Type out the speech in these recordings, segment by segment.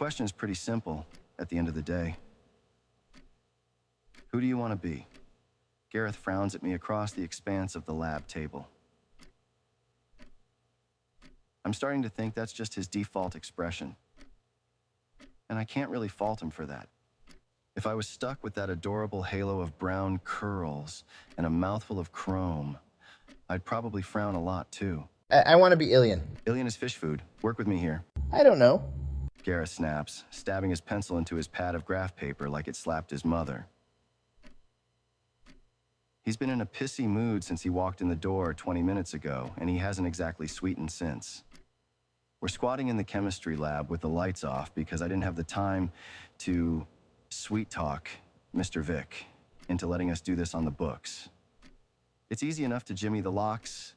question is pretty simple at the end of the day. Who do you want to be? Gareth frowns at me across the expanse of the lab table. I'm starting to think that's just his default expression. And I can't really fault him for that. If I was stuck with that adorable halo of brown curls and a mouthful of chrome, I'd probably frown a lot too. I want to be Ilian. Ilian is fish food. Work with me here. I don't know. Gareth snaps, stabbing his pencil into his pad of graph paper like it slapped his mother. He's been in a pissy mood since he walked in the door 20 minutes ago, and he hasn't exactly sweetened since. We're squatting in the chemistry lab with the lights off because I didn't have the time to sweet talk Mr. Vick into letting us do this on the books. It's easy enough to jimmy the locks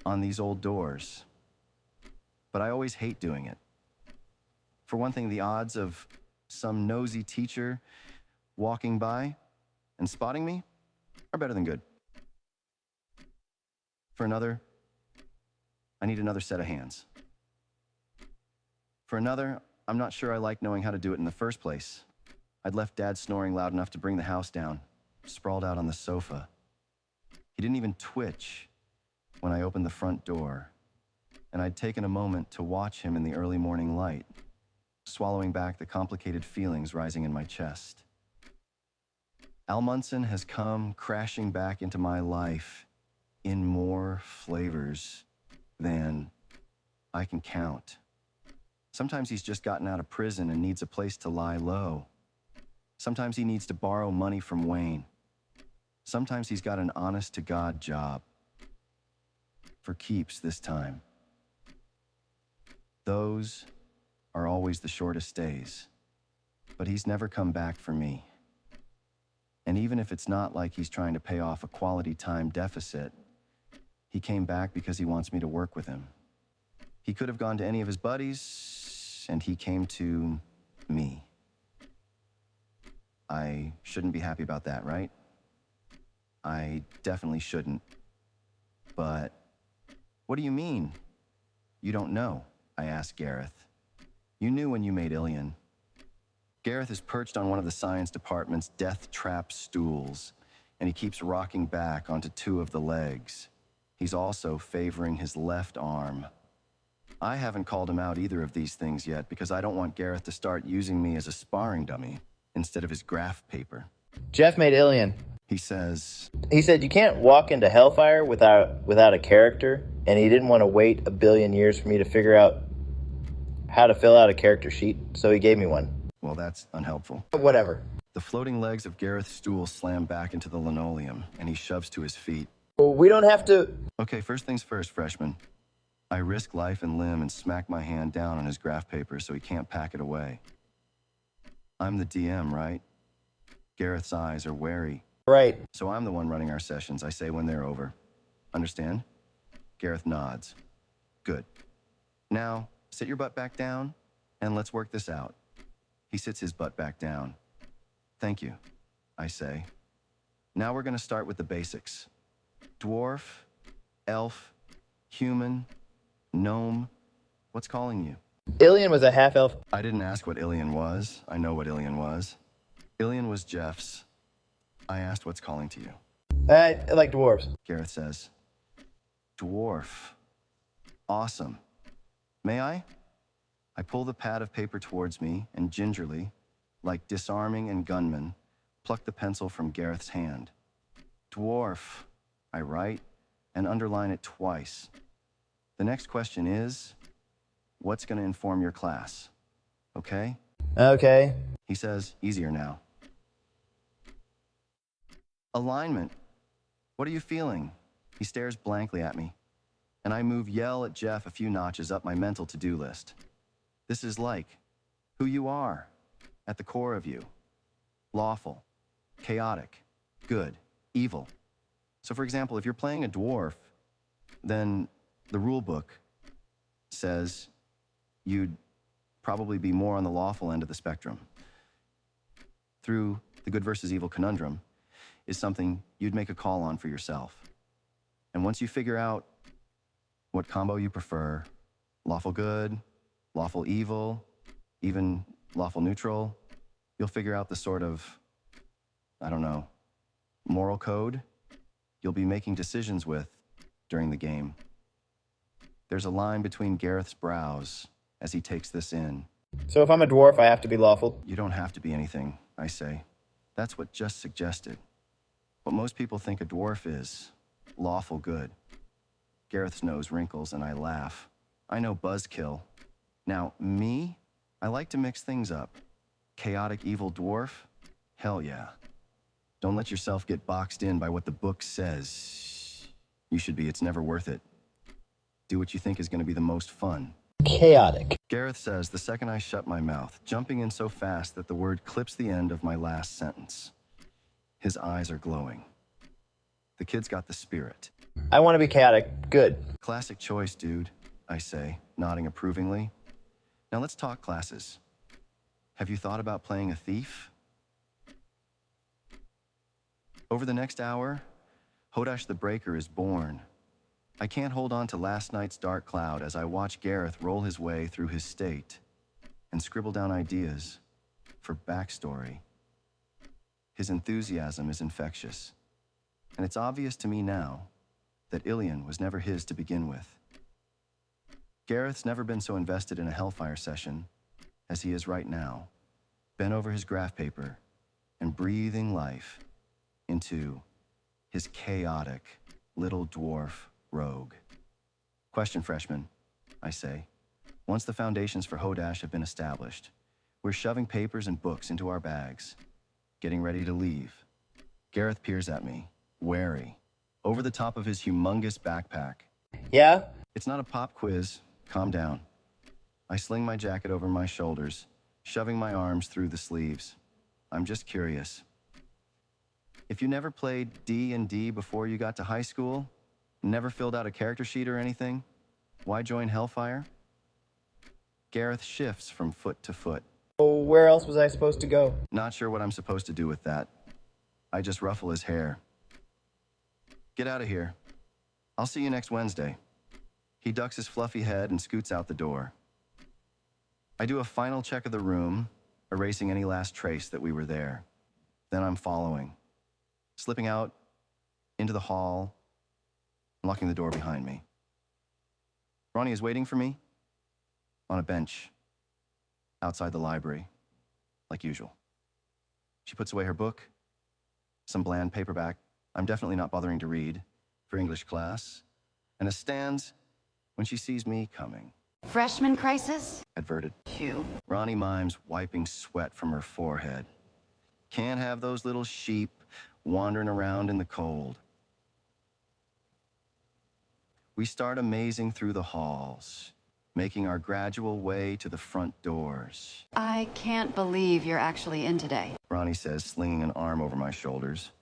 on these old doors, but I always hate doing it. For one thing, the odds of some nosy teacher walking by and spotting me are better than good. For another, I need another set of hands. For another, I'm not sure I like knowing how to do it in the first place. I'd left Dad snoring loud enough to bring the house down, sprawled out on the sofa. He didn't even twitch when I opened the front door, and I'd taken a moment to watch him in the early morning light, swallowing back the complicated feelings rising in my chest. Al Munson has come crashing back into my life in more flavors than I can count. Sometimes he's just gotten out of prison and needs a place to lie low. Sometimes he needs to borrow money from Wayne. Sometimes he's got an honest-to-God job. For keeps this time. Those are always the shortest days. But he's never come back for me. And even if it's not like he's trying to pay off a quality time deficit, he came back because he wants me to work with him. He could have gone to any of his buddies, and he came to me. I shouldn't be happy about that, right? I definitely shouldn't. But what do you mean? You don't know, I asked Gareth. You knew when you made Ilian. Gareth is perched on one of the science department's death trap stools, and he keeps rocking back onto two of the legs. He's also favoring his left arm. I haven't called him out either of these things yet because I don't want Gareth to start using me as a sparring dummy instead of his graph paper. Jeff made Ilian. He says, He said you can't walk into Hellfire without a character, and he didn't want to wait a billion years for me to figure out how to fill out a character sheet, so he gave me one. well, that's unhelpful. Whatever. The floating legs of Gareth's stool slam back into the linoleum, and he shoves to his feet. We don't have to... Okay, first things first, freshman. I risk life and limb and smack my hand down on his graph paper so he can't pack it away. I'm the DM, right? Gareth's eyes are wary. Right. So I'm the one running our sessions, I say when they're over. Understand? Gareth nods. Good. Now, sit your butt back down, and let's work this out. He sits his butt back down. Thank you, I say. Now we're going to start with the basics. Dwarf, elf, human, gnome. What's calling you? Ilian was a half-elf. I didn't ask what Ilian was. I know what Ilian was. Ilian was Jeff's. I asked what's calling to you. I like dwarves. Gareth says, dwarf. Awesome. May I? I pull the pad of paper towards me and gingerly, like disarming and gunman, pluck the pencil from Gareth's hand. Dwarf, I write and underline it twice. The next question is, what's going to inform your class? Okay? Okay. He says, easier now. Alignment. What are you feeling? He stares blankly at me, and I move yell at Jeff a few notches up my mental to-do list. This is like who you are, at the core of you. Lawful, chaotic, good, evil. So for example, if you're playing a dwarf, then the rule book says you'd probably be more on the lawful end of the spectrum. Through the good versus evil conundrum is something you'd make a call on for yourself. And once you figure out what combo you prefer, lawful good, lawful evil, even lawful neutral. You'll figure out the sort of, I don't know, moral code you'll be making decisions with during the game. There's a line between Gareth's brows as he takes this in. So if I'm a dwarf, I have to be lawful? You don't have to be anything, I say. That's what just suggested. What most people think a dwarf is, lawful good. Gareth's nose wrinkles and I laugh. I know buzzkill. Now, me? I like to mix things up. Chaotic evil dwarf? Hell yeah. Don't let yourself get boxed in by what the book says. You should be, it's never worth it. Do what you think is going to be the most fun. Chaotic. Gareth says the second I shut my mouth, jumping in so fast that the word clips the end of my last sentence. His eyes are glowing. The kid's got the spirit. I want to be chaotic. Good. Classic choice, dude, I say, nodding approvingly. Now let's talk classes. Have you thought about playing a thief? Over the next hour, Hodash the Breaker is born. I can't hold on to last night's dark cloud as I watch Gareth roll his way through his state and scribble down ideas for backstory. His enthusiasm is infectious, and it's obvious to me now that Ilion was never his to begin with. Gareth's never been so invested in a Hellfire session as he is right now, bent over his graph paper and breathing life into his chaotic little dwarf rogue. Question, freshman, I say. Once the foundations for Hodash have been established, we're shoving papers and books into our bags, getting ready to leave. Gareth peers at me, wary, over the top of his humongous backpack. Yeah? It's not a pop quiz. Calm down. I sling my jacket over my shoulders, shoving my arms through the sleeves. I'm just curious. If you never played D&D before you got to high school, never filled out a character sheet or anything, why join Hellfire? Gareth shifts from foot to foot. Oh, where else was I supposed to go? Not sure what I'm supposed to do with that. I just ruffle his hair. Get out of here. I'll see you next Wednesday. He ducks his fluffy head and scoots out the door. I do a final check of the room, erasing any last trace that we were there. Then I'm following, slipping out into the hall, locking the door behind me. Ronnie is waiting for me on a bench outside the library, like usual. She puts away her book, some bland paperback I'm definitely not bothering to read for English class, and stands when she sees me coming. Freshman crisis? Adverted. Phew. Ronnie mimes wiping sweat from her forehead. Can't have those little sheep wandering around in the cold. We start amazing through the halls, making our gradual way to the front doors. I can't believe you're actually in today. Ronnie says, slinging an arm over my shoulders.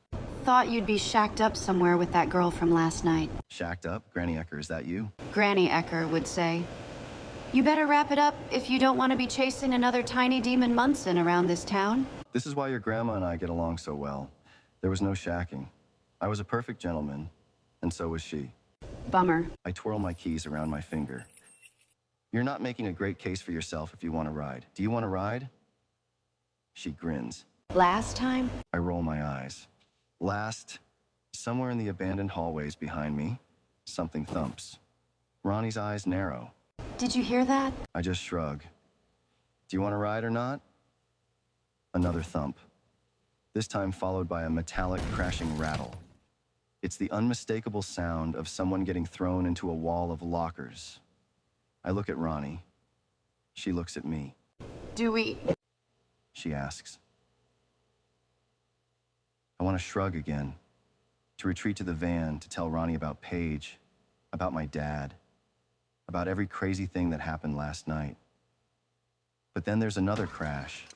Thought you'd be shacked up somewhere with that girl from last night. Shacked up? Granny Ecker, is that you? Granny Ecker would say. You better wrap it up if you don't want to be chasing another tiny demon Munson around this town. This is why your grandma and I get along so well. There was no shacking. I was a perfect gentleman, and so was she. Bummer. I twirl my keys around my finger. You're not making a great case for yourself if you want to ride. Do you want to ride? She grins. Last time? I roll my eyes. Last, somewhere in the abandoned hallways behind me, something thumps. Ronnie's eyes narrow. Did you hear that? I just shrug. Do you want to ride or not? Another thump. This time followed by a metallic crashing rattle. It's the unmistakable sound of someone getting thrown into a wall of lockers. I look at Ronnie. She looks at me. Do we? She asks. I want to shrug again, to retreat to the van to tell Ronnie about Paige, about my dad, about every crazy thing that happened last night. But then there's another crash,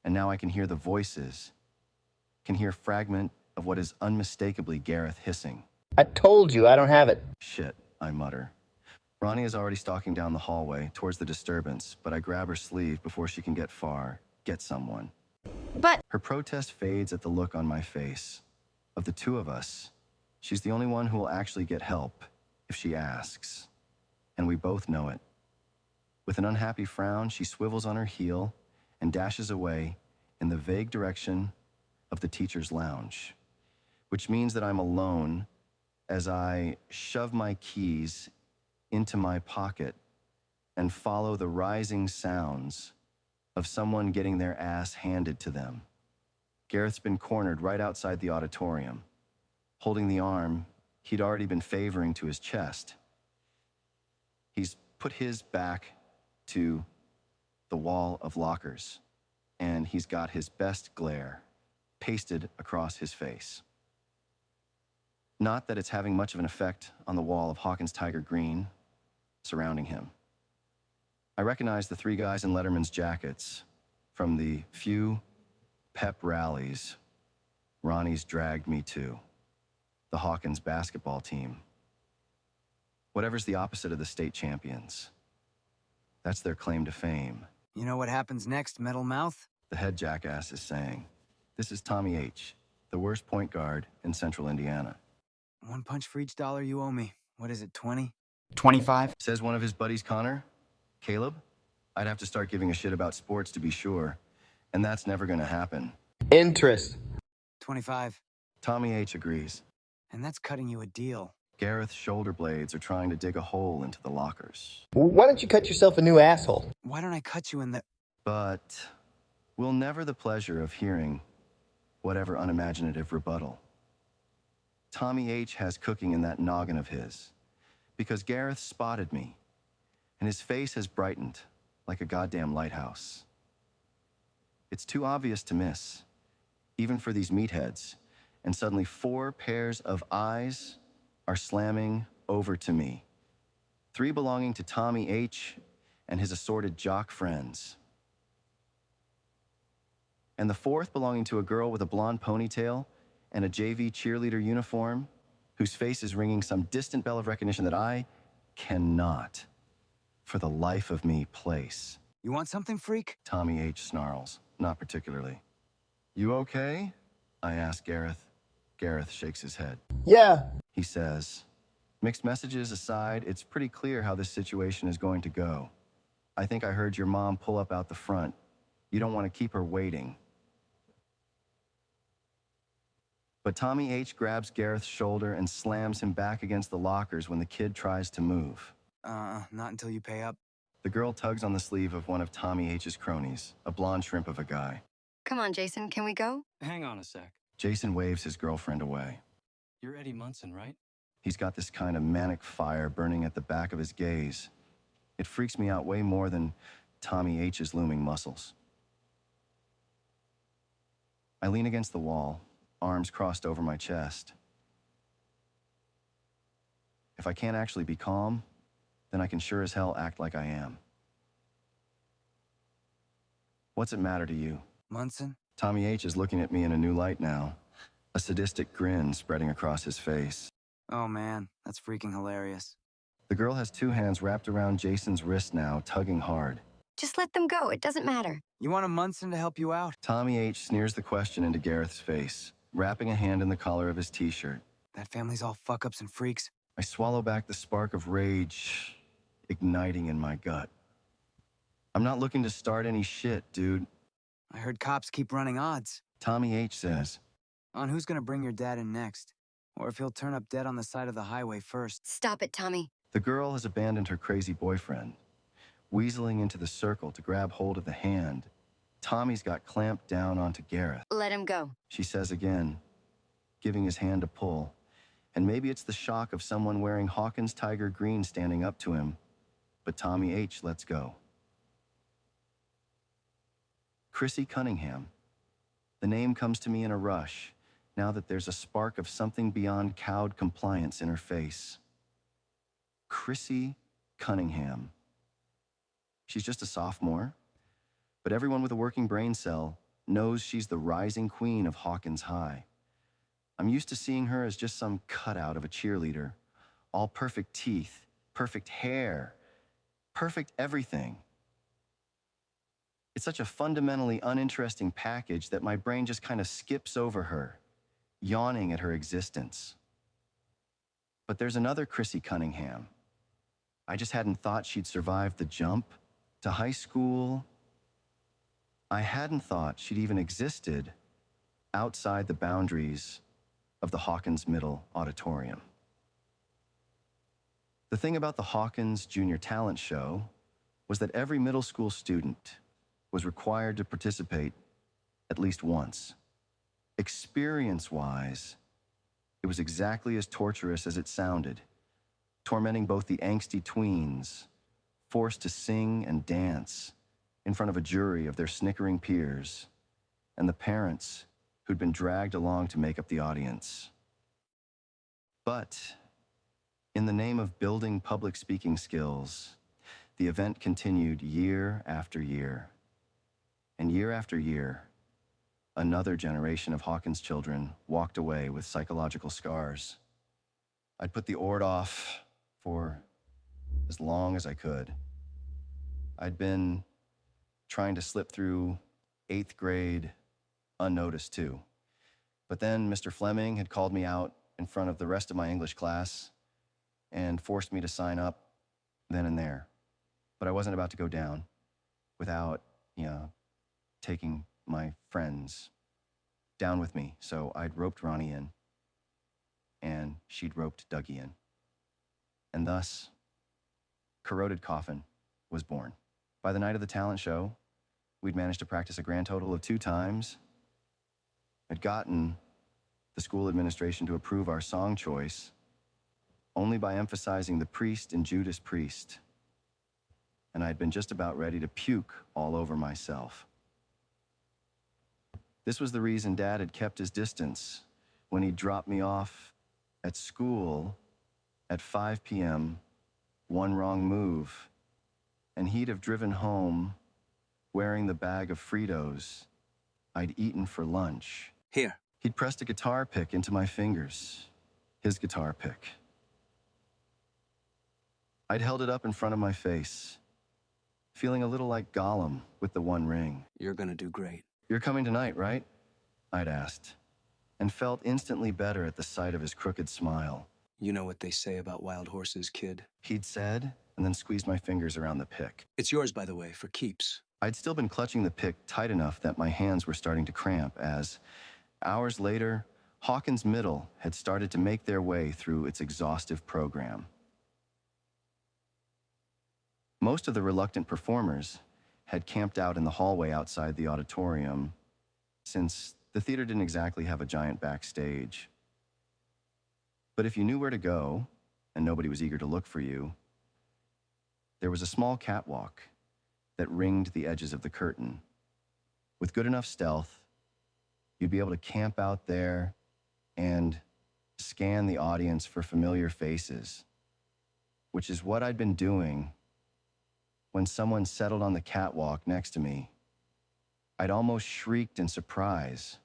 and now I can hear the voices, can hear fragment of what is unmistakably Gareth hissing. I told you I don't have it. Shit, I mutter. Ronnie is already stalking down the hallway towards the disturbance, but I grab her sleeve before she can get far, get someone. But Her protest fades at the look on my face. Of the two of us, she's the only one who will actually get help if she asks. And we both know it. With an unhappy frown, she swivels on her heel and dashes away in the vague direction of the teacher's lounge, which means that I'm alone as I shove my keys into my pocket and follow the rising sounds of someone getting their ass handed to them. Gareth's been cornered right outside the auditorium, holding the arm he'd already been favoring to his chest. He's put his back to the wall of lockers, and he's got his best glare pasted across his face. Not that it's having much of an effect on the wall of Hawkins Tiger Green surrounding him. I recognize the three guys in Letterman's jackets from the few pep rallies Ronnie's dragged me to, the Hawkins basketball team. Whatever's the opposite of the state champions. That's their claim to fame. You know what happens next, Metal Mouth? The head jackass is saying. This is Tommy H., the worst point guard in Central Indiana. 1 punch for each dollar you owe me. What is it, 20? 25? Says one of his buddies, Connor. Caleb? I'd have to start giving a shit about sports to be sure, and that's never gonna happen. Interest. 25. Tommy H. agrees. And that's cutting you a deal. Gareth's shoulder blades are trying to dig a hole into the lockers. Why don't you cut yourself a new asshole? Why don't I cut you in the... But we'll never the pleasure of hearing whatever unimaginative rebuttal Tommy H. has cooking in that noggin of his, because Gareth spotted me, and his face has brightened like a goddamn lighthouse. It's too obvious to miss, even for these meatheads, and suddenly 4 pairs of eyes are slamming over to me. 3 belonging to Tommy H. and his assorted jock friends. And the 4th belonging to a girl with a blonde ponytail and a JV cheerleader uniform, whose face is ringing some distant bell of recognition that I cannot, for the life of me, place. You want something, freak? Tommy H. snarls, not particularly. You okay? I ask Gareth. Gareth shakes his head. Yeah. He says, mixed messages aside, it's pretty clear how this situation is going to go. I think I heard your mom pull up out the front. You don't want to keep her waiting. But Tommy H. grabs Gareth's shoulder and slams him back against the lockers when the kid tries to move. Not until you pay up. The girl tugs on the sleeve of one of Tommy H.'s cronies, a blonde shrimp of a guy. Come on, Jason, can we go? Hang on a sec. Jason waves his girlfriend away. You're Eddie Munson, right? He's got this kind of manic fire burning at the back of his gaze. It freaks me out way more than Tommy H.'s looming muscles. I lean against the wall, arms crossed over my chest. If I can't actually be calm, then I can sure as hell act like I am. What's it matter to you? Munson? Tommy H. is looking at me in a new light now, a sadistic grin spreading across his face. Oh man, that's freaking hilarious. The girl has 2 hands wrapped around Jason's wrist now, tugging hard. Just let them go, it doesn't matter. You want a Munson to help you out? Tommy H. sneers the question into Gareth's face, wrapping a hand in the collar of his t-shirt. That family's all fuck-ups and freaks. I swallow back the spark of rage igniting in my gut. I'm not looking to start any shit, dude. I heard cops keep running odds. Tommy H. says. On who's gonna bring your dad in next. Or if he'll turn up dead on the side of the highway first. Stop it, Tommy. The girl has abandoned her crazy boyfriend, weaseling into the circle to grab hold of the hand Tommy's got clamped down onto Gareth. Let him go. She says again, giving his hand a pull. And maybe it's the shock of someone wearing Hawkins Tiger Green standing up to him, but Tommy H. lets go. Chrissy Cunningham. The name comes to me in a rush, now that there's a spark of something beyond cowed compliance in her face. Chrissy Cunningham. She's just a sophomore, but everyone with a working brain cell knows she's the rising queen of Hawkins High. I'm used to seeing her as just some cutout of a cheerleader, all perfect teeth, perfect hair, perfect everything. It's such a fundamentally uninteresting package that my brain just kind of skips over her, yawning at her existence. But there's another Chrissy Cunningham. I just hadn't thought she'd survived the jump to high school, I hadn't thought she'd even existed outside the boundaries of the Hawkins Middle Auditorium. The thing about the Hawkins Junior Talent Show was that every middle school student was required to participate at least once. Experience-wise, it was exactly as torturous as it sounded, tormenting both the angsty tweens, forced to sing and dance in front of a jury of their snickering peers, and the parents who'd been dragged along to make up the audience. But in the name of building public speaking skills, the event continued year after year. And year after year, another generation of Hawkins children walked away with psychological scars. I'd put the Ord off for as long as I could. I'd been trying to slip through 8th grade unnoticed too. But then Mr. Fleming had called me out in front of the rest of my English class and forced me to sign up then and there. But I wasn't about to go down without, taking my friends down with me. So I'd roped Ronnie in, and she'd roped Dougie in. And thus, Corroded Coffin was born. By the night of the talent show, we'd managed to practice a grand total of 2 times. I'd gotten the school administration to approve our song choice only by emphasizing the priest and Judas Priest. And I'd been just about ready to puke all over myself. This was the reason Dad had kept his distance when he dropped me off at school at 5 p.m., one wrong move, and he'd have driven home wearing the bag of Fritos I'd eaten for lunch. Here. He'd pressed a guitar pick into my fingers, his guitar pick. I'd held it up in front of my face, feeling a little like Gollum with the One Ring. You're gonna do great. "You're coming tonight, right?" I'd asked, and felt instantly better at the sight of his crooked smile. You know what they say about wild horses, kid. He'd said, and then squeezed my fingers around the pick. It's yours, by the way, for keeps. I'd still been clutching the pick tight enough that my hands were starting to cramp as, hours later, Hawkins Middle had started to make their way through its exhaustive program. Most of the reluctant performers had camped out in the hallway outside the auditorium, since the theater didn't exactly have a giant backstage. But if you knew where to go, and nobody was eager to look for you, there was a small catwalk that ringed the edges of the curtain. With good enough stealth, you'd be able to camp out there and scan the audience for familiar faces, which is what I'd been doing when someone settled on the catwalk next to me. I'd almost shrieked in surprise.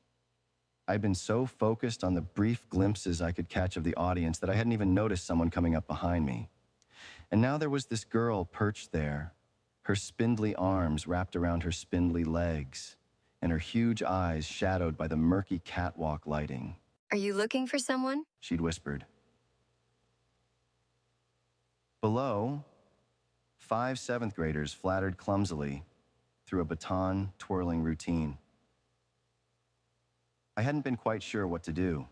I'd been so focused on the brief glimpses I could catch of the audience that I hadn't even noticed someone coming up behind me. And now there was this girl perched there, her spindly arms wrapped around her spindly legs, and her huge eyes shadowed by the murky catwalk lighting. Are you looking for someone? She'd whispered. Below, 5 7th graders flattered clumsily through a baton twirling routine. I hadn't been quite sure what to do.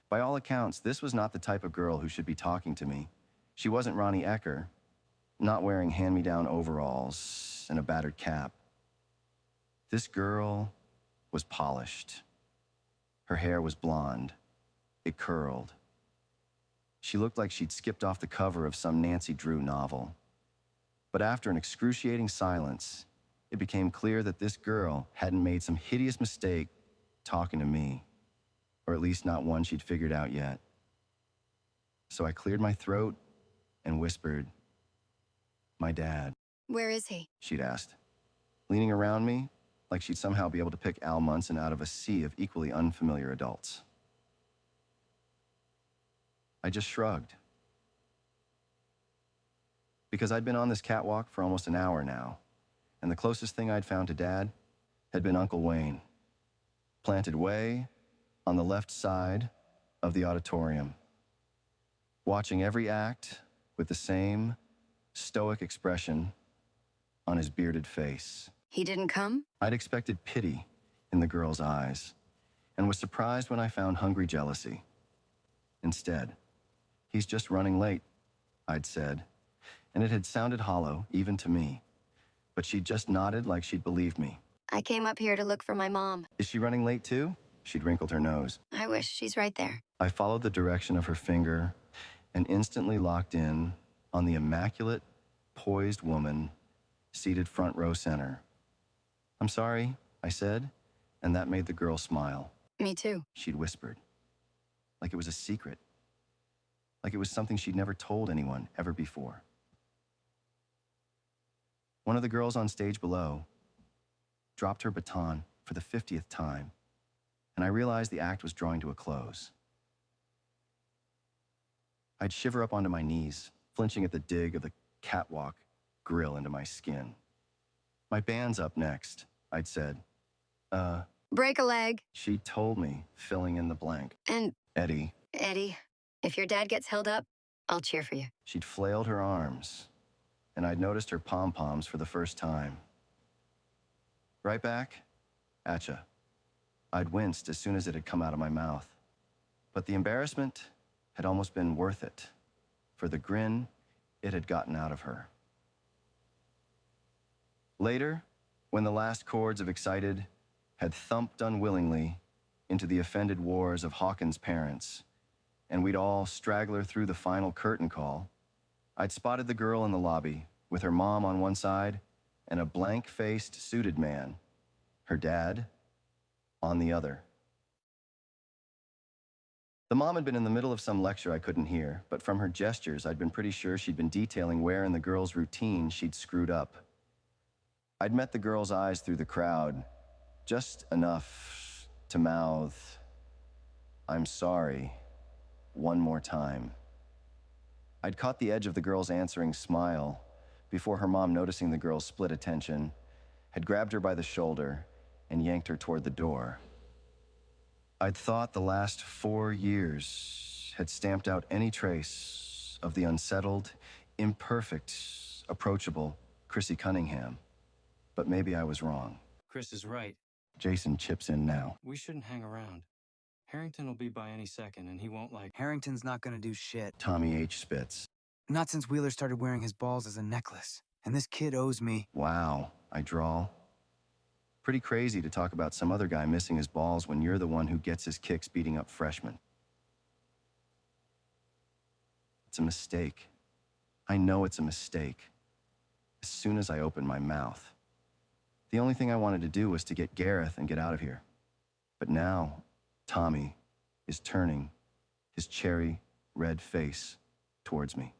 By all accounts, this was not the type of girl who should be talking to me. She wasn't Ronnie Ecker, not wearing hand-me-down overalls and a battered cap. This girl was polished. Her hair was blonde. It curled. She looked like she'd skipped off the cover of some Nancy Drew novel. But after an excruciating silence, it became clear that this girl hadn't made some hideous mistake talking to me, or at least not one she'd figured out yet. So I cleared my throat and whispered, "My dad." Where is he? She'd asked, leaning around me like she'd somehow be able to pick Al Munson out of a sea of equally unfamiliar adults. I just shrugged. Because I'd been on this catwalk for almost an hour now, and the closest thing I'd found to Dad had been Uncle Wayne, planted way on the left side of the auditorium, watching every act with the same stoic expression on his bearded face. He didn't come? I'd expected pity in the girl's eyes and was surprised when I found hungry jealousy. Instead, he's just running late, I'd said, and it had sounded hollow, even to me. But she just nodded like she'd believed me. I came up here to look for my mom. Is she running late too? She'd wrinkled her nose. I wish she's right there. I followed the direction of her finger and instantly locked in on the immaculate, poised woman seated front row center. I'm sorry, I said, and that made the girl smile. Me too. She'd whispered, like it was a secret, like it was something she'd never told anyone ever before. One of the girls on stage below dropped her baton for the 50th time, and I realized the act was drawing to a close. I'd shiver up onto my knees, flinching at the dig of the catwalk grill into my skin. My band's up next, I'd said. Break a leg. She told me, filling in the blank. And Eddie. Eddie, if your dad gets held up, I'll cheer for you. She'd flailed her arms, and I'd noticed her pom-poms for the first time. Right back at ya. I'd winced as soon as it had come out of my mouth. But the embarrassment had almost been worth it, for the grin it had gotten out of her. Later, when the last chords of Excited had thumped unwillingly into the offended wars of Hawkins' parents, and we'd all straggler through the final curtain call, I'd spotted the girl in the lobby with her mom on one side and a blank-faced, suited man, her dad, on the other. The mom had been in the middle of some lecture I couldn't hear, but from her gestures, I'd been pretty sure she'd been detailing where in the girl's routine she'd screwed up. I'd met the girl's eyes through the crowd, just enough to mouth, "I'm sorry," one more time. I'd caught the edge of the girl's answering smile before her mom, noticing the girl's split attention, had grabbed her by the shoulder and yanked her toward the door. I'd thought the last 4 years had stamped out any trace of the unsettled, imperfect, approachable Chrissy Cunningham. But maybe I was wrong. Chris is right. Jason chips in now. We shouldn't hang around. Harrington will be by any second, and he won't like... Harrington's not gonna do shit. Tommy H. spits. Not since Wheeler started wearing his balls as a necklace. And this kid owes me... Wow, I drawl. Pretty crazy to talk about some other guy missing his balls when you're the one who gets his kicks beating up freshmen. It's a mistake. I know it's a mistake. As soon as I open my mouth. The only thing I wanted to do was to get Gareth and get out of here. But now, Tommy is turning his cherry red face towards me.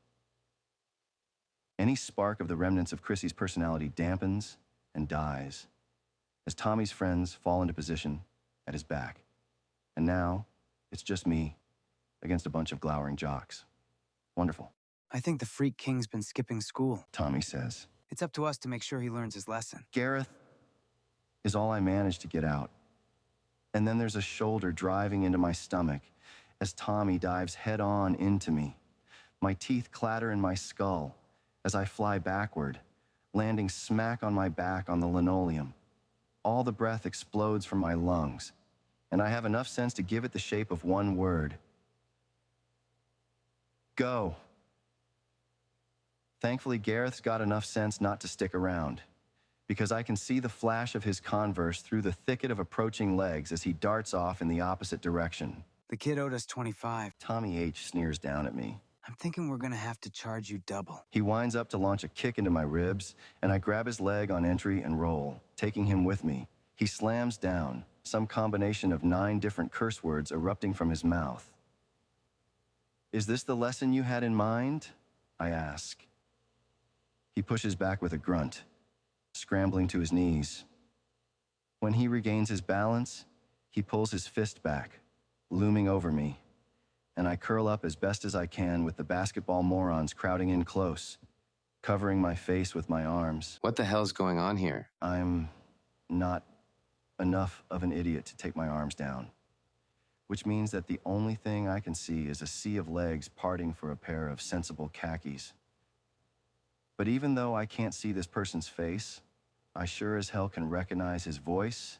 Any spark of the remnants of Chrissy's personality dampens and dies as Tommy's friends fall into position at his back. And now, it's just me against a bunch of glowering jocks. Wonderful. I think the Freak King's been skipping school. Tommy says. It's up to us to make sure he learns his lesson. Gareth is all I managed to get out. And then there's a shoulder driving into my stomach as Tommy dives head-on into me. My teeth clatter in my skull as I fly backward, landing smack on my back on the linoleum. All the breath explodes from my lungs, and I have enough sense to give it the shape of one word. Go. Thankfully, Gareth's got enough sense not to stick around, because I can see the flash of his Converse through the thicket of approaching legs as he darts off in the opposite direction. The kid owed us 25. Tommy H. sneers down at me. I'm thinking we're gonna have to charge you double. He winds up to launch a kick into my ribs, and I grab his leg on entry and roll, taking him with me. He slams down, some combination of 9 different curse words erupting from his mouth. Is this the lesson you had in mind? I ask. He pushes back with a grunt, scrambling to his knees. When he regains his balance, he pulls his fist back, looming over me, and I curl up as best as I can with the basketball morons crowding in close, covering my face with my arms. What the hell's going on here? I'm not enough of an idiot to take my arms down, which means that the only thing I can see is a sea of legs parting for a pair of sensible khakis. But even though I can't see this person's face, I sure as hell can recognize his voice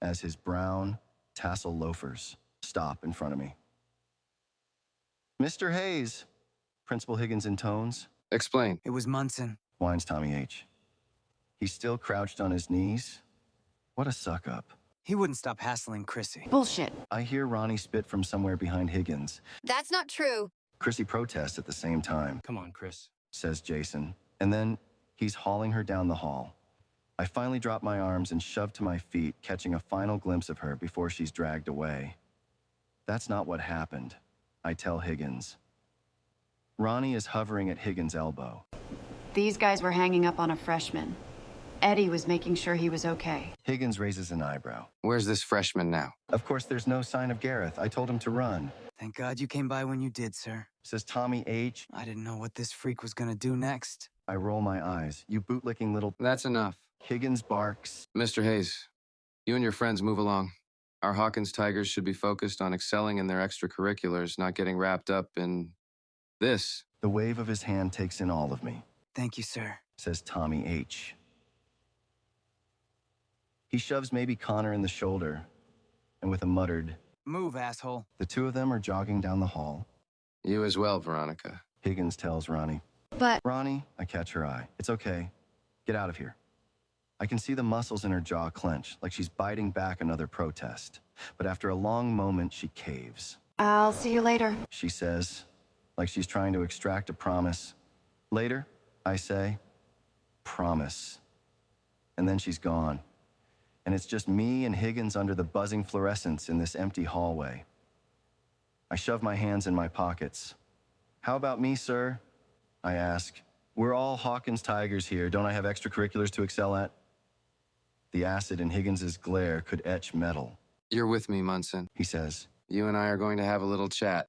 as his brown tassel loafers stop in front of me. Mr. Hayes, Principal Higgins intones. Explain. It was Munson. Whines Tommy H. He's still crouched on his knees. What a suck-up. He wouldn't stop hassling Chrissy. Bullshit. I hear Ronnie spit from somewhere behind Higgins. That's not true. Chrissy protests at the same time, Come on, Chris. says Jason. And then he's hauling her down the hall. I finally drop my arms and shove to my feet, catching a final glimpse of her before she's dragged away. That's not what happened, I tell Higgins. Ronnie is hovering at Higgins' elbow. These guys were hanging up on a freshman. Eddie was making sure he was okay. Higgins raises an eyebrow. Where's this freshman now? Of course, there's no sign of Gareth. I told him to run, Thank God you came by when you did, sir. says Tommy H. I didn't know what this freak was gonna do next. I roll my eyes. You bootlicking little... That's enough. Higgins barks. Mr. Hayes, you and your friends move along. Our Hawkins Tigers should be focused on excelling in their extracurriculars, not getting wrapped up in this. The wave of his hand takes in all of me, Thank you, sir. says Tommy H. He shoves maybe Connor in the shoulder, and with a muttered, Move, asshole. the two of them are jogging down the hall. You as well, Veronica. Higgins tells Ronnie. But Ronnie, I catch her eye. It's okay. Get out of here. I can see the muscles in her jaw clench, like she's biting back another protest. But after a long moment, she caves. I'll see you later. She says, like she's trying to extract a promise. Later, I say, promise. And then she's gone. And it's just me and Higgins under the buzzing fluorescence in this empty hallway. I shove my hands in my pockets. How about me, sir? I ask. We're all Hawkins Tigers here. Don't I have extracurriculars to excel at? The acid in Higgins's glare could etch metal. You're with me, Munson. He says, You and I are going to have a little chat.